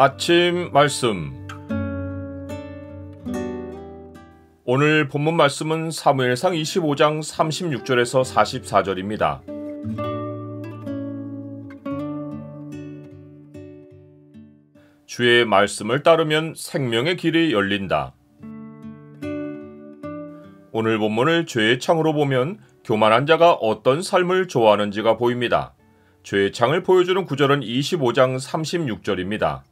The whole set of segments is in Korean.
아침 말씀. 오늘 본문 말씀은 사무엘상 25장 36절에서 44절입니다. 주의 말씀을 따르면 생명의 길이 열린다. 오늘 본문을 죄의 창으로 보면 교만한 자가 어떤 삶을 좋아하는지가 보입니다. 죄의 창을 보여주는 구절은 25장 36절입니다.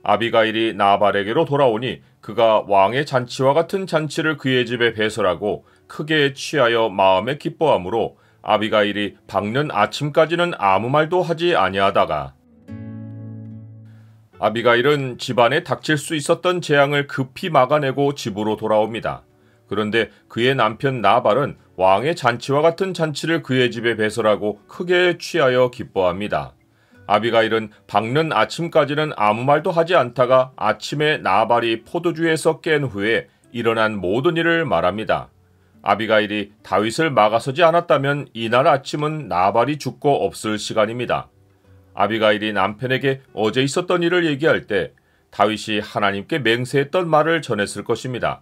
아비가일이 나발에게로 돌아오니 그가 왕의 잔치와 같은 잔치를 그의 집에 배설하고 크게 취하여 마음에 기뻐하므로 아비가일이 밝는 아침까지는 아무 말도 하지 아니하다가 아비가일은 집안에 닥칠 수 있었던 재앙을 급히 막아내고 집으로 돌아옵니다. 그런데 그의 남편 나발은 왕의 잔치와 같은 잔치를 그의 집에 배설하고 크게 취하여 기뻐합니다. 아비가일은 밝는 아침까지는 아무 말도 하지 않다가 아침에 나발이 포도주에서 깬 후에 일어난 모든 일을 말합니다. 아비가일이 다윗을 막아서지 않았다면 이날 아침은 나발이 죽고 없을 시간입니다. 아비가일이 남편에게 어제 있었던 일을 얘기할 때 다윗이 하나님께 맹세했던 말을 전했을 것입니다.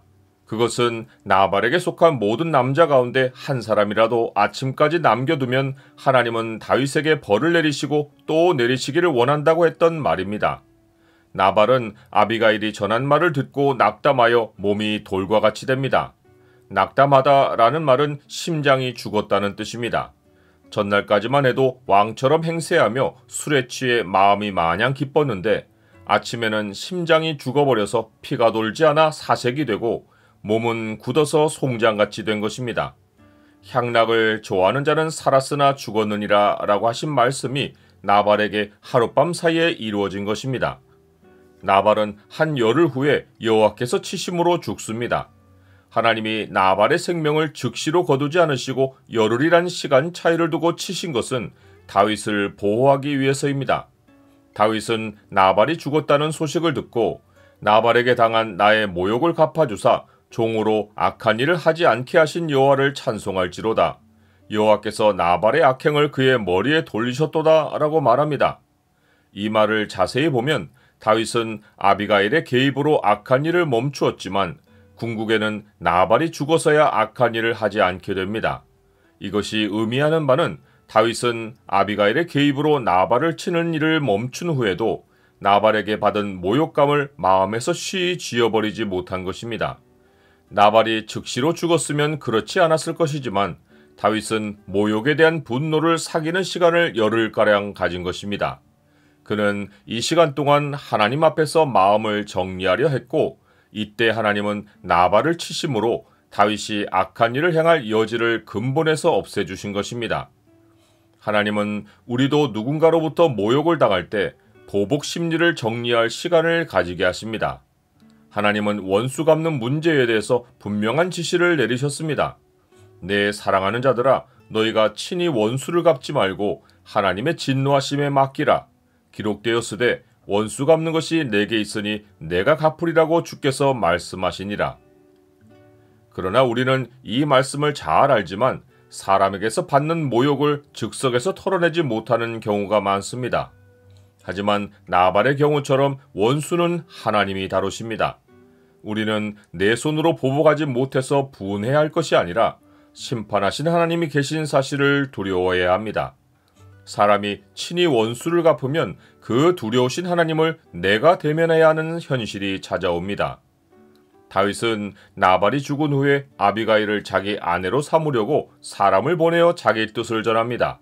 그것은 나발에게 속한 모든 남자 가운데 한 사람이라도 아침까지 남겨두면 하나님은 다윗에게 벌을 내리시고 또 내리시기를 원한다고 했던 말입니다. 나발은 아비가일이 전한 말을 듣고 낙담하여 몸이 돌과 같이 됩니다. 낙담하다라는 말은 심장이 죽었다는 뜻입니다. 전날까지만 해도 왕처럼 행세하며 술에 취해 마음이 마냥 기뻤는데 아침에는 심장이 죽어버려서 피가 돌지 않아 사색이 되고 몸은 굳어서 송장같이 된 것입니다. 향락을 좋아하는 자는 살았으나 죽었느니라 라고 하신 말씀이 나발에게 하룻밤 사이에 이루어진 것입니다. 나발은 한 열흘 후에 여호와께서 치심으로 죽습니다. 하나님이 나발의 생명을 즉시로 거두지 않으시고 열흘이란 시간 차이를 두고 치신 것은 다윗을 보호하기 위해서입니다. 다윗은 나발이 죽었다는 소식을 듣고 나발에게 당한 나의 모욕을 갚아주사 종으로 악한 일을 하지 않게 하신 여호와를 찬송할지로다. 여호와께서 나발의 악행을 그의 머리에 돌리셨도다 라고 말합니다. 이 말을 자세히 보면 다윗은 아비가일의 개입으로 악한 일을 멈추었지만 궁극에는 나발이 죽어서야 악한 일을 하지 않게 됩니다. 이것이 의미하는 바는 다윗은 아비가일의 개입으로 나발을 치는 일을 멈춘 후에도 나발에게 받은 모욕감을 마음에서 쉬이 지워버리지 못한 것입니다. 나발이 즉시로 죽었으면 그렇지 않았을 것이지만 다윗은 모욕에 대한 분노를 사귀는 시간을 열흘가량 가진 것입니다. 그는 이 시간 동안 하나님 앞에서 마음을 정리하려 했고 이때 하나님은 나발을 치심으로 다윗이 악한 일을 행할 여지를 근본에서 없애주신 것입니다. 하나님은 우리도 누군가로부터 모욕을 당할 때 보복 심리를 정리할 시간을 가지게 하십니다. 하나님은 원수 갚는 문제에 대해서 분명한 지시를 내리셨습니다. 내 사랑하는 자들아, 너희가 친히 원수를 갚지 말고 하나님의 진노하심에 맡기라. 기록되었으되 원수 갚는 것이 내게 있으니 내가 갚으리라고 주께서 말씀하시니라. 그러나 우리는 이 말씀을 잘 알지만 사람에게서 받는 모욕을 즉석에서 털어내지 못하는 경우가 많습니다. 하지만 나발의 경우처럼 원수는 하나님이 다루십니다. 우리는 내 손으로 보복하지 못해서 분해야 할 것이 아니라 심판하신 하나님이 계신 사실을 두려워해야 합니다. 사람이 친히 원수를 갚으면 그 두려우신 하나님을 내가 대면해야 하는 현실이 찾아옵니다. 다윗은 나발이 죽은 후에 아비가일을 자기 아내로 삼으려고 사람을 보내어 자기 뜻을 전합니다.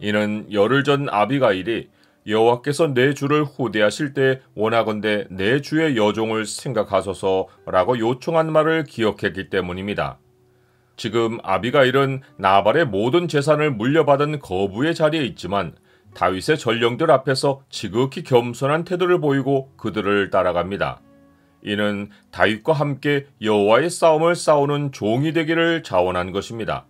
이는 열흘 전 아비가일이 여호와께서 내 주를 후대하실 때 원하건대 내 주의 여종을 생각하소서라고 요청한 말을 기억했기 때문입니다. 지금 아비가일은 나발의 모든 재산을 물려받은 거부의 자리에 있지만 다윗의 전령들 앞에서 지극히 겸손한 태도를 보이고 그들을 따라갑니다. 이는 다윗과 함께 여호와의 싸움을 싸우는 종이 되기를 자원한 것입니다.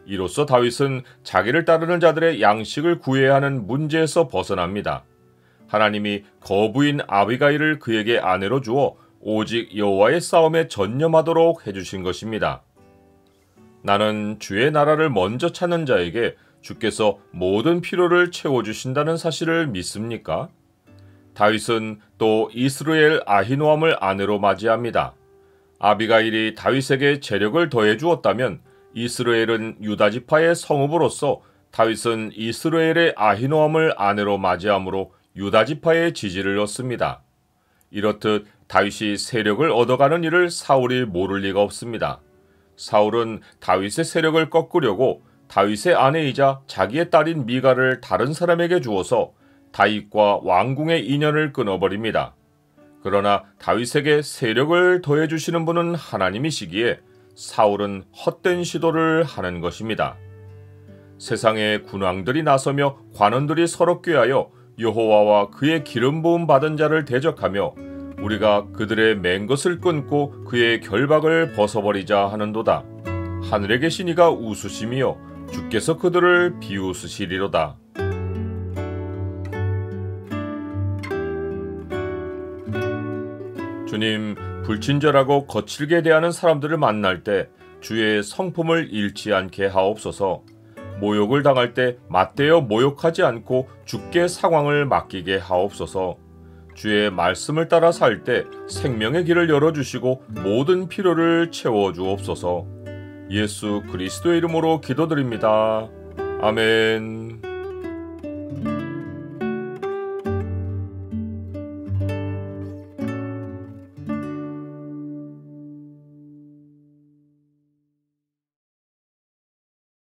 이로써 다윗은 자기를 따르는 자들의 양식을 구해야 하는 문제에서 벗어납니다. 하나님이 거부인 아비가일을 그에게 아내로 주어 오직 여호와의 싸움에 전념하도록 해주신 것입니다. 나는 주의 나라를 먼저 찾는 자에게 주께서 모든 필요를 채워주신다는 사실을 믿습니까? 다윗은 또 이스라엘 아히노암을 아내로 맞이합니다. 아비가일이 다윗에게 재력을 더해 주었다면 이스라엘은 유다 지파의 성읍으로서 다윗은 이스라엘의 아히노암을 아내로 맞이함으로 유다 지파의 지지를 얻습니다. 이렇듯 다윗이 세력을 얻어가는 일을 사울이 모를 리가 없습니다. 사울은 다윗의 세력을 꺾으려고 다윗의 아내이자 자기의 딸인 미가를 다른 사람에게 주어서 다윗과 왕궁의 인연을 끊어버립니다. 그러나 다윗에게 세력을 더해주시는 분은 하나님이시기에 사울은 헛된 시도를 하는 것입니다. 세상에 군왕들이 나서며 관원들이 서로 꾀하여 여호와와 그의 기름 부음 받은 자를 대적하며 우리가 그들의 맹것을 끊고 그의 결박을 벗어버리자 하는도다. 하늘에 계신 이가 웃으시며 주께서 그들을 비웃으시리로다. 주님, 불친절하고 거칠게 대하는 사람들을 만날 때 주의 성품을 잃지 않게 하옵소서. 모욕을 당할 때 맞대어 모욕하지 않고 주께 상황을 맡기게 하옵소서. 주의 말씀을 따라 살 때 생명의 길을 열어주시고 모든 필요를 채워주옵소서. 예수 그리스도의 이름으로 기도드립니다. 아멘.